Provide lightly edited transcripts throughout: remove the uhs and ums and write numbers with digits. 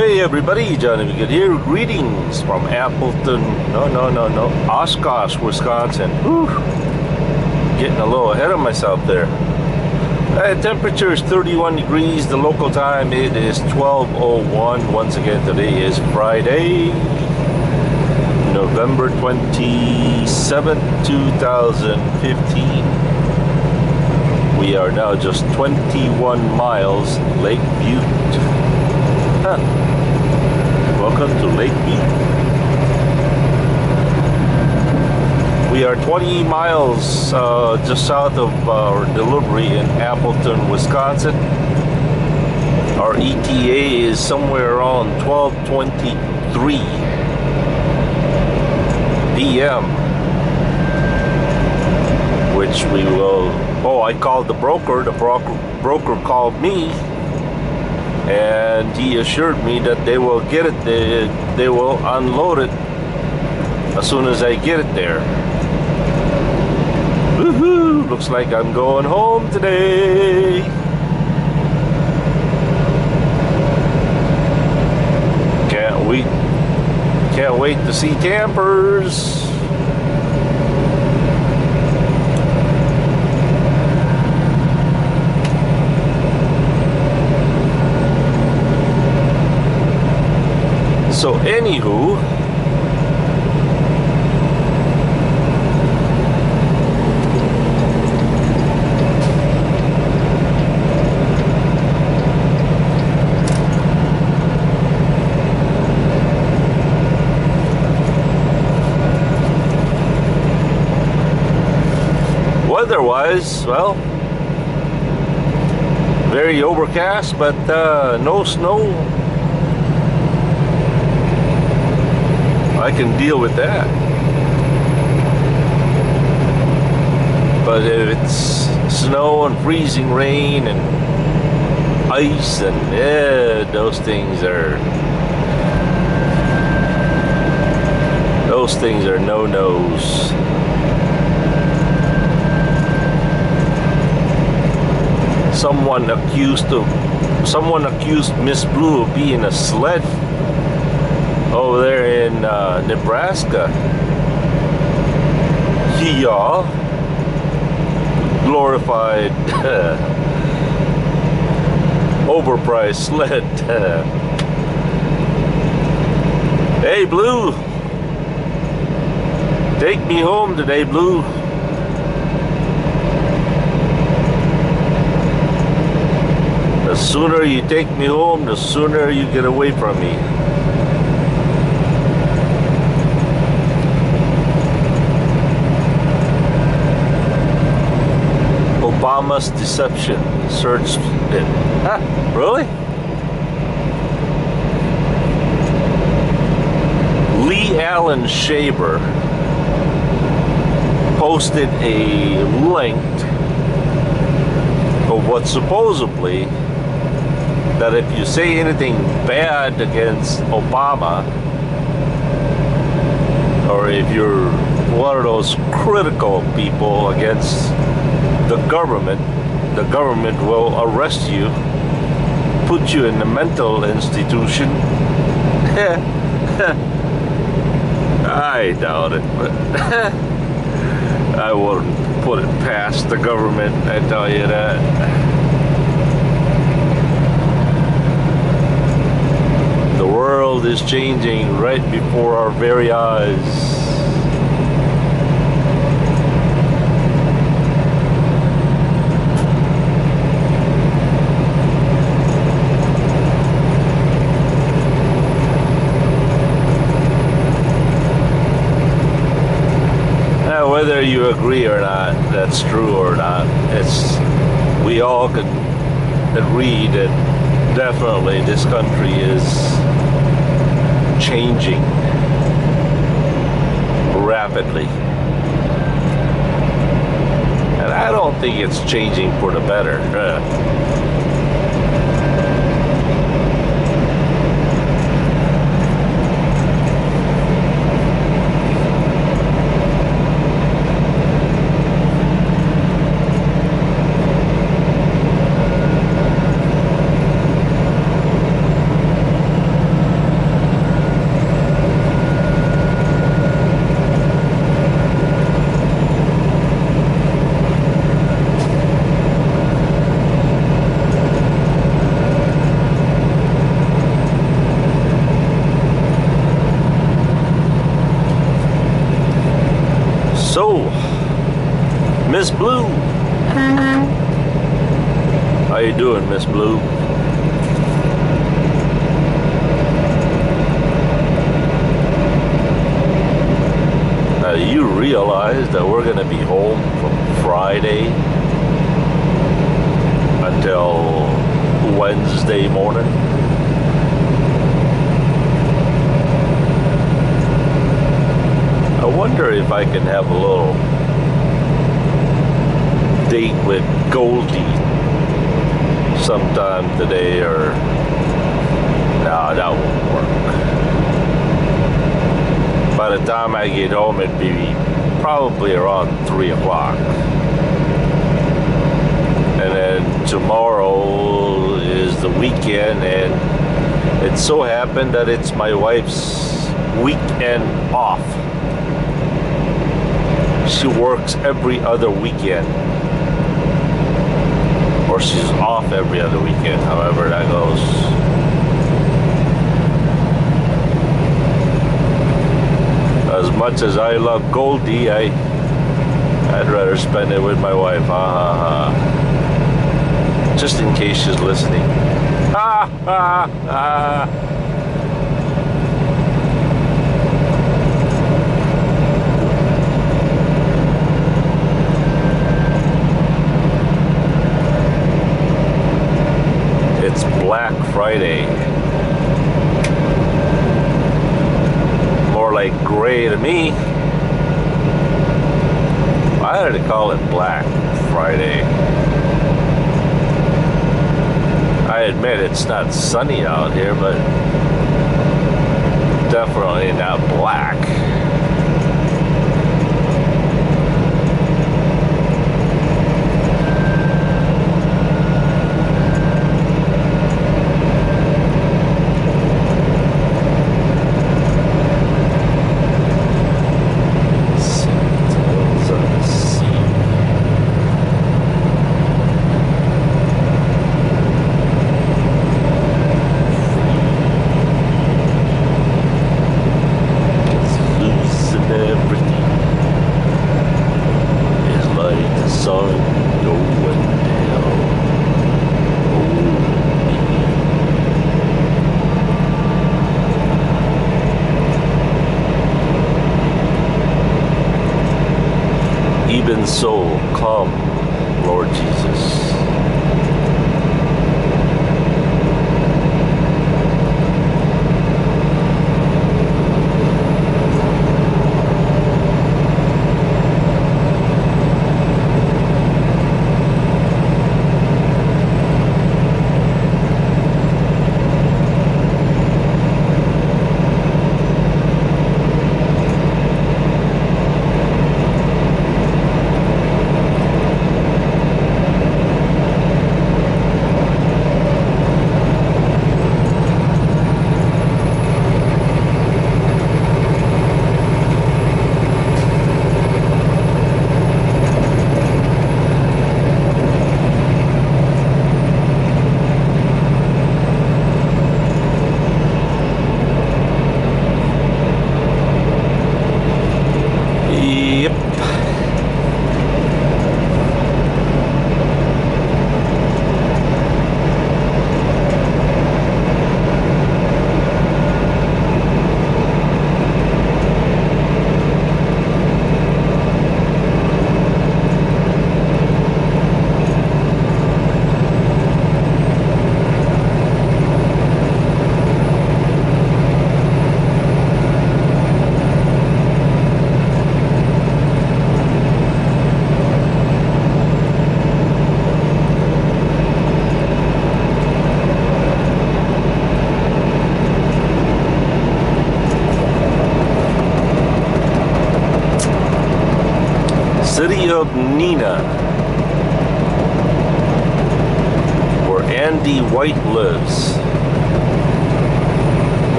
Hey everybody, Johnny Good here. Greetings from Appleton, no, Oshkosh, Wisconsin. Whew. Getting a little ahead of myself there. Temperature is 31 degrees. The local time it is 12:01. Once again, today is Friday, November 27th, 2015. We are now just 21 miles Lake Butte. Welcome to Lake Butte. We are 20 miles just south of our delivery in Appleton, Wisconsin. Our ETA is somewhere around 12:23 p.m. which we will. Oh, I called the broker. The broker called me. And he assured me that they will get it, they will unload it as soon as I get it there. Woohoo! Looks like I'm going home today. Can't wait to see campers. So anywho, weather-wise, well, very overcast, but no snow. I can deal with that. But if it's snow and freezing rain and ice and those things are no-nos. Someone accused Miss Blue of being a sled over there in Nebraska. Yeah, glorified overpriced sled. Hey Blue, take me home today, Blue. The sooner you take me home, the sooner you get away from me. Obama's deception. Search it. Huh? Really? Lee Allen Shaver posted a link of what supposedly that if you say anything bad against Obama, or if you're one of those critical people against the government will arrest you, put you in a mental institution. I doubt it, but I wouldn't put it past the government, I tell you that. The world is changing right before our very eyes. Whether you agree or not, that's true or not, we all could agree that definitely this country is changing rapidly. And I don't think it's changing for the better. Miss Blue. How you doing, Miss Blue? Now, do you realize that we're going to be home from Friday until Wednesday morning? I wonder if I can have a little date with Goldie sometime today, or no, that won't work. By the time I get home, it'd be probably around 3 o'clock. And then tomorrow is the weekend, and it so happened that it's my wife's weekend off. She works every other weekend, or she's off every other weekend, however that goes. As much as I love Goldie, I'd rather spend it with my wife. Just in case she's listening. It's Black Friday. More like gray to me. Why do they call it Black Friday? I admit it's not sunny out here, but definitely not black. Even so, come, Lord Jesus. City of Neenah, where Andy White lives.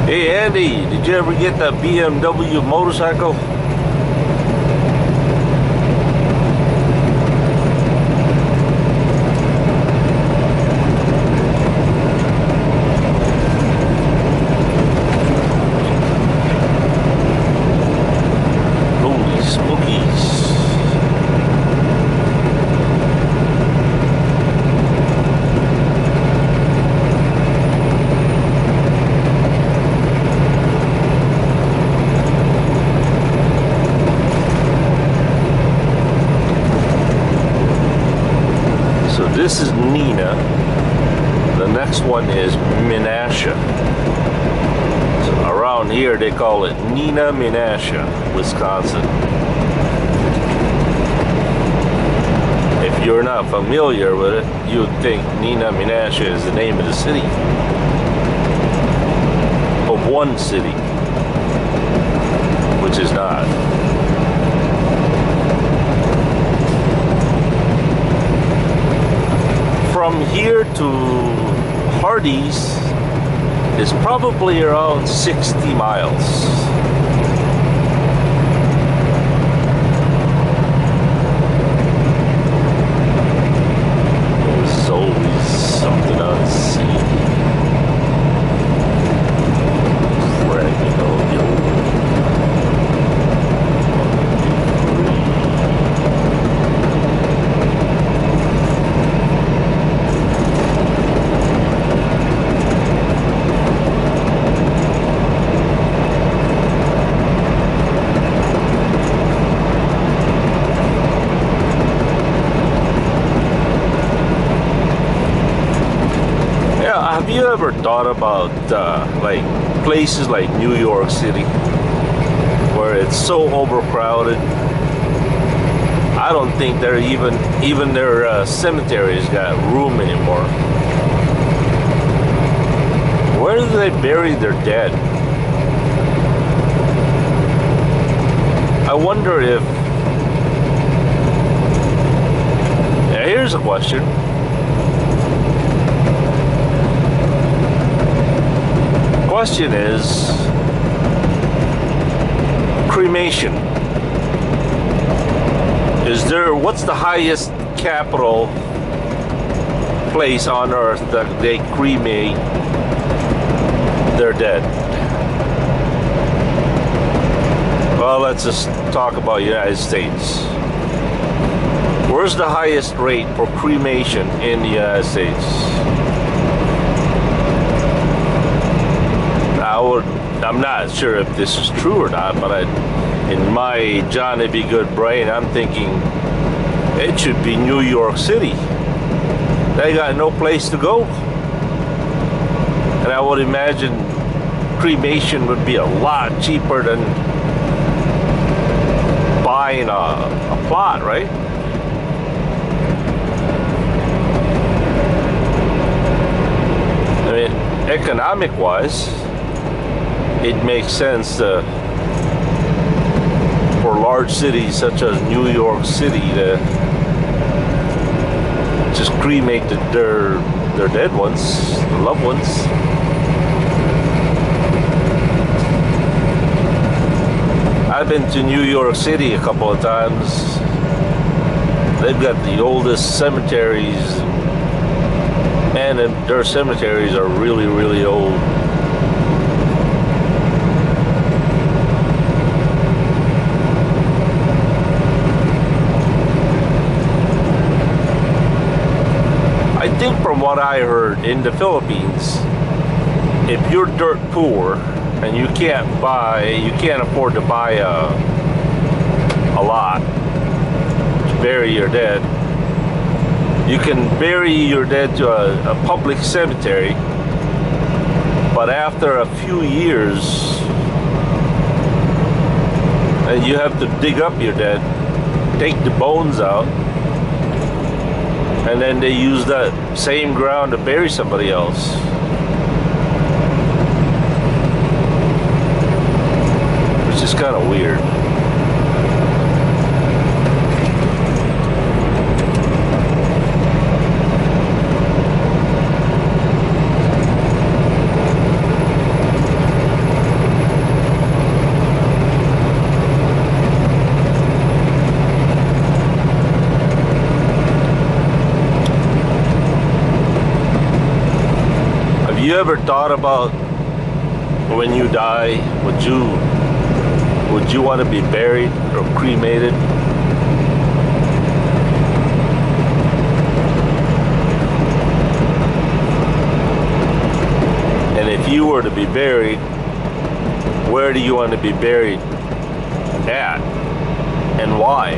Hey Andy, did you ever get that BMW motorcycle? Holy smokies. next one is Menasha. So around here they call it Neenah Menasha, Wisconsin. If you're not familiar with it, you would think Neenah Menasha is the name of the city. Of one city, which is not. From here to Hardee's is probably around 60 miles. There's always something unseen. Dragging all the old. Have you ever thought about like places like New York City where it's so overcrowded? I don't think they're even their cemeteries got room anymore. Where do they bury their dead? I wonder if... Yeah, here's a question. Question is cremation. What's the highest capital place on earth that they cremate their dead? Well, let's just talk about United States. Where's the highest rate for cremation in the United States? I'm not sure if this is true or not, but in my Johnny B. Good brain, I'm thinking it should be New York City. They got no place to go. And I would imagine cremation would be a lot cheaper than buying a plot, right? I mean, economic-wise, it makes sense for large cities such as New York City to just cremate their dead ones, their loved ones. I've been to New York City a couple of times. They've got the oldest cemeteries, and their cemeteries are really, really old. I think from what I heard, in the Philippines, if you're dirt poor and you can't afford to buy a lot to bury your dead, you can bury your dead to a public cemetery, but after a few years, and you have to dig up your dead, take the bones out, and then they use that same ground to bury somebody else. Which is kind of weird. Have you ever thought about when you die, would you want to be buried or cremated? And if you were to be buried, where do you want to be buried at and why?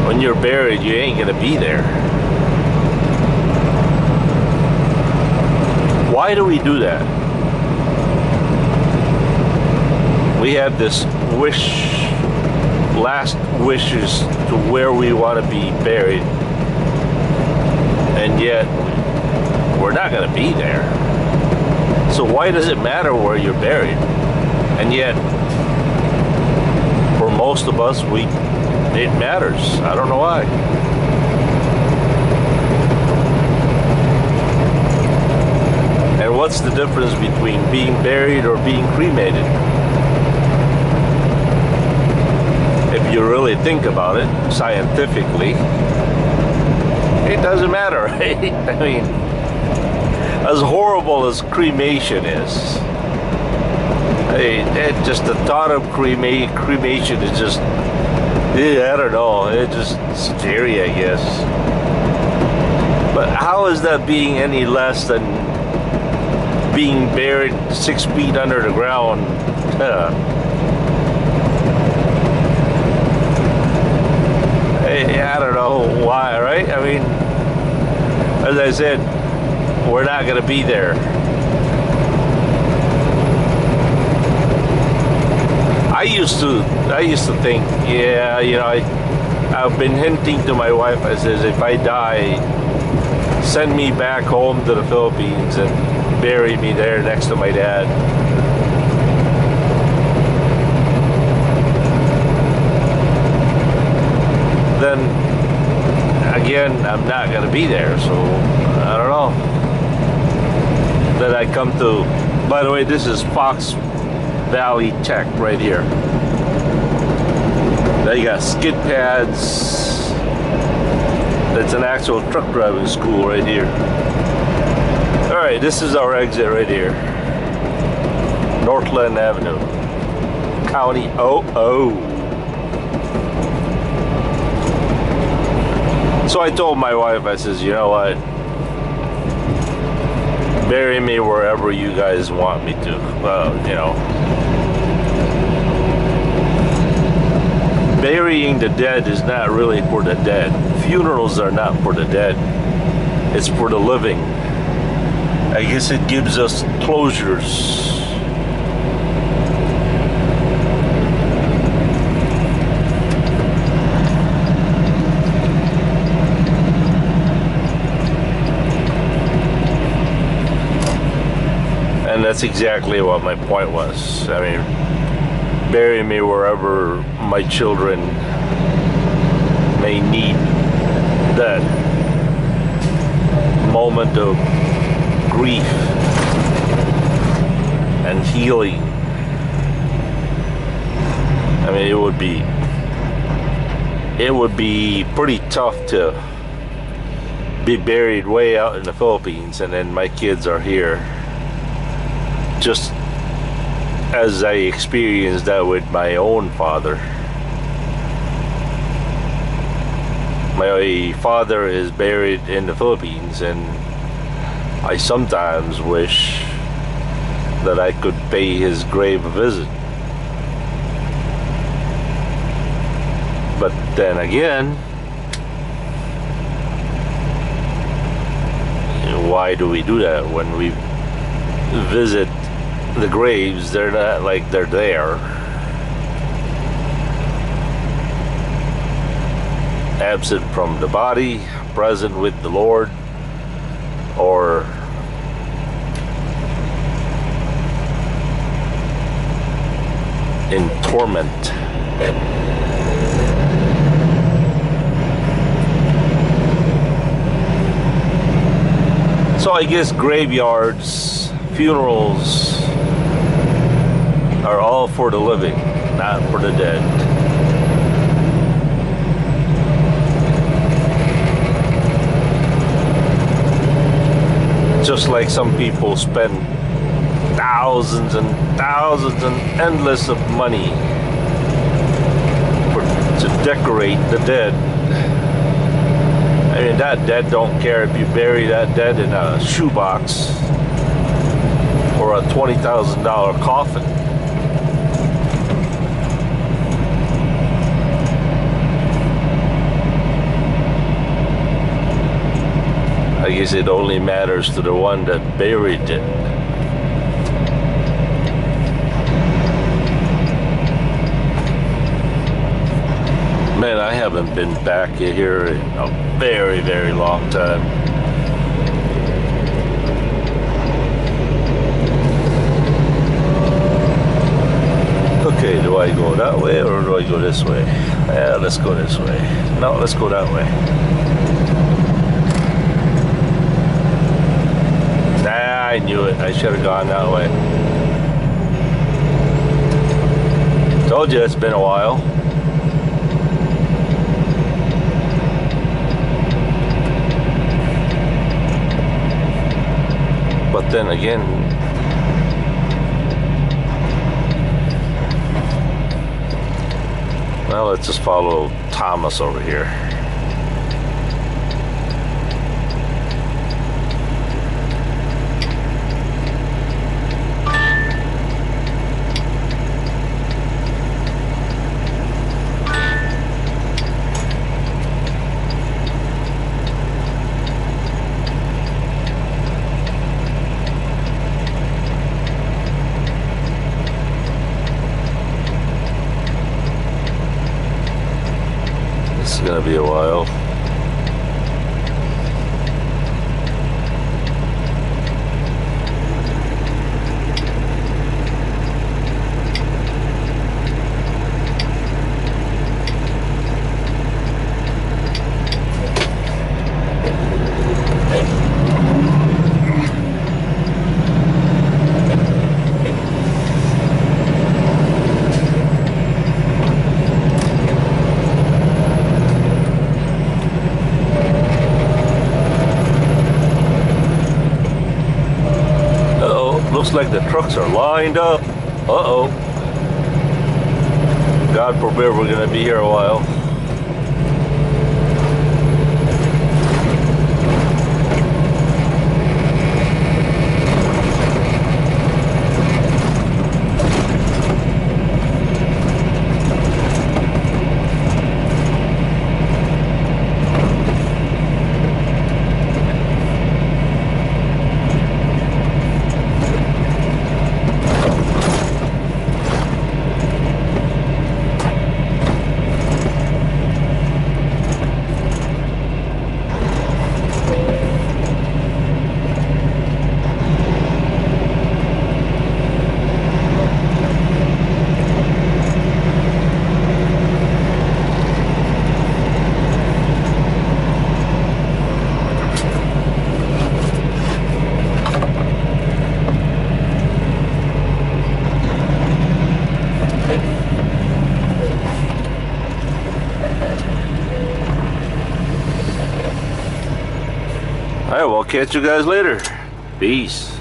When you're buried, you ain't gonna be there. Why do we do that? We have this last wishes to where we want to be buried, and yet we're not going to be there. So why does it matter where you're buried? And yet, for most of us, it matters. I don't know why. And what's the difference between being buried or being cremated? If you really think about it scientifically, it doesn't matter, right? I mean, as horrible as cremation is, just the thought of cremation is just, I don't know, it's just scary, I guess. But how is that being any less than being buried 6 feet under the ground? I don't know why, right? I mean, as I said, we're not going to be there. I used to think, yeah, you know, I've been hinting to my wife. I says, if I die, send me back home to the Philippines and bury me there next to my dad. Then again, I'm not gonna be there, so I don't know. Then I come to, by the way, this is Fox Valley Tech right here. They got skid pads. That's an actual truck driving school right here. Alright, this is our exit right here. Northland Avenue. County OO. So I told my wife, I says, you know what? Bury me wherever you guys want me to. Well, you know. Burying the dead is not really for the dead. Funerals are not for the dead. It's for the living. I guess it gives us closures. And that's exactly what my point was. I mean, bury me wherever my children may need that moment of grief and healing. I mean, it would be pretty tough to be buried way out in the Philippines and then my kids are here. Just as I experienced that with my own father. My father is buried in the Philippines, and I sometimes wish that I could pay his grave a visit. But then again, why do we do that? When we visit the graves, they're not like they're there. Absent from the body, present with the Lord, or in torment. So I guess graveyards, funerals are all for the living, not for the dead. Just like some people spend thousands and thousands and endless of money to decorate the dead. I mean, that dead don't care if you bury that dead in a shoebox or a $20,000 coffin. I guess it only matters to the one that buried it. Man, I haven't been back here in a very, very long time. Okay, do I go that way or do I go this way? Yeah, let's go this way. No, let's go that way. Nah, I knew it. I should have gone that way. Told you it's been a while. But then again, well, let's just follow Thomas over here. This is gonna be a while. Looks like the trucks are lined up. Uh-oh. God forbid we're gonna be here a while. Alright, well, catch you guys later. Peace.